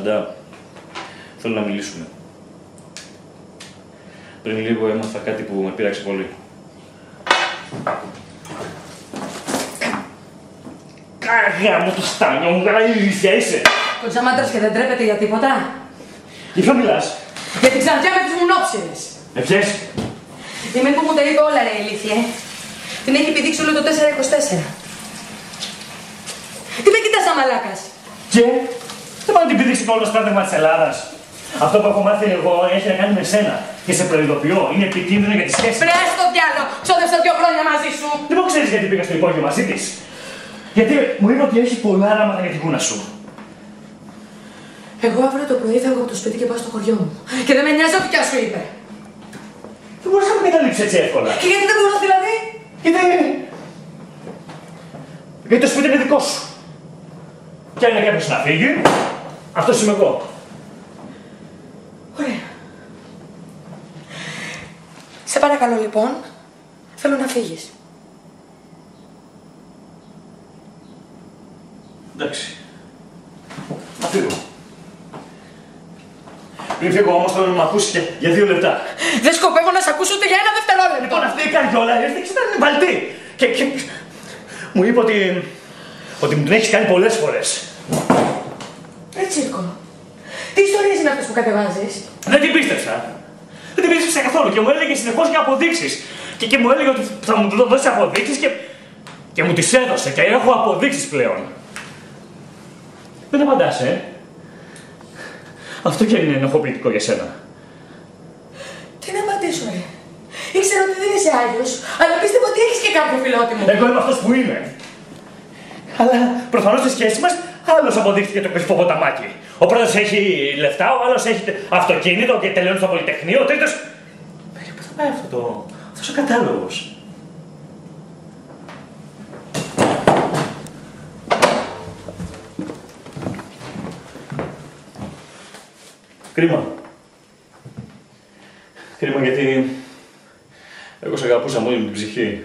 Αντά, θέλω να μιλήσουμε. Πριν λίγο έμαθα κάτι που με πείραξε πολύ. Κάγια μου το στάνιο μου, καλά ηλίθεια είσαι! Κοντζαμάντρας και δεν τρέπεται για τίποτα. Για ποιο μιλάς? Για την ξανθιά με τις μουνόψερες. Με ποιες? Η μεν που μου τα είπε όλα ρε ηλίθιε. Την έχει επιδείξει όλο το 424. Τι με κοιτάς σαν μαλάκας? Και δεν πάω να την πηδήξει το όλο στράτευμα της Ελλάδας. Αυτό που έχω μάθει εγώ έχει να κάνει με σένα. Και σε προειδοποιώ, είναι επικίνδυνο για τη σχέση. Βρες το διάλο! Ξόδευσα 2 χρόνια μαζί σου! Λοιπόν, ξέρεις γιατί πήγα στο υπόγειο μαζί της? Γιατί μου είπε ότι έχει πολλά άραματα για την κούνα σου. Εγώ αύριο το πρωί φεύγω από το σπίτι και πάω στο χωριό μου. Και δεν με νοιάζει ό,τι κι σου είπε. Δεν μπορείς να με καταλήψεις έτσι εύκολα. Και γιατί δεν μπορώ δηλαδή? Γιατί το σπίτι είναι δικό σου. Και αν είναι κάποιος να φύγει, αυτός είμαι εγώ. Ωραία. Σε παρακαλώ λοιπόν, θέλω να φύγεις. Εντάξει. Να φύγω. Πριν φύγω όμως θέλω να με ακούσεις και για 2 λεπτά. Δεν σκοπεύω να σε ακούσω ούτε για 1 δευτερόλεπτο. Λοιπόν, αυτή η καριόλα ήρθε και ήταν βαλτή. Και μου είπε ότι μου την έχεις κάνει πολλές φορές. Ρε Τσίρκο, τι ιστορίες είναι αυτές που κατεβάζεις? Δεν την πίστεψα. Δεν την πίστεψα καθόλου και μου έλεγε συνεχώς για αποδείξεις. Και μου έλεγε ότι θα μου δώσει αποδείξεις και μου τις έδωσε και έχω αποδείξεις πλέον. Δεν απαντάς, Αυτό και είναι ενοχοποιητικό για σένα. Τι να απαντήσω, ρε. Ήξερα ότι δεν είσαι Άγιος, αλλά πίστευα ότι έχεις και κάποιο φιλότιμο. Εγώ είμαι αυτός που είμαι. Αλλά προφανώς στη σχέση μας άλλος αποδείχθηκε το κρυφό ποταμάκι. Ο πρώτος έχει λεφτά, ο άλλος έχει αυτοκίνητο και τελειώνει στο πολυτεχνείο, ο τρίτος. Πού θα πάει αυτός ο κατάλογος? Κρίμα. Κρίμα γιατί εγώ σε αγαπούσα με όλη την ψυχή.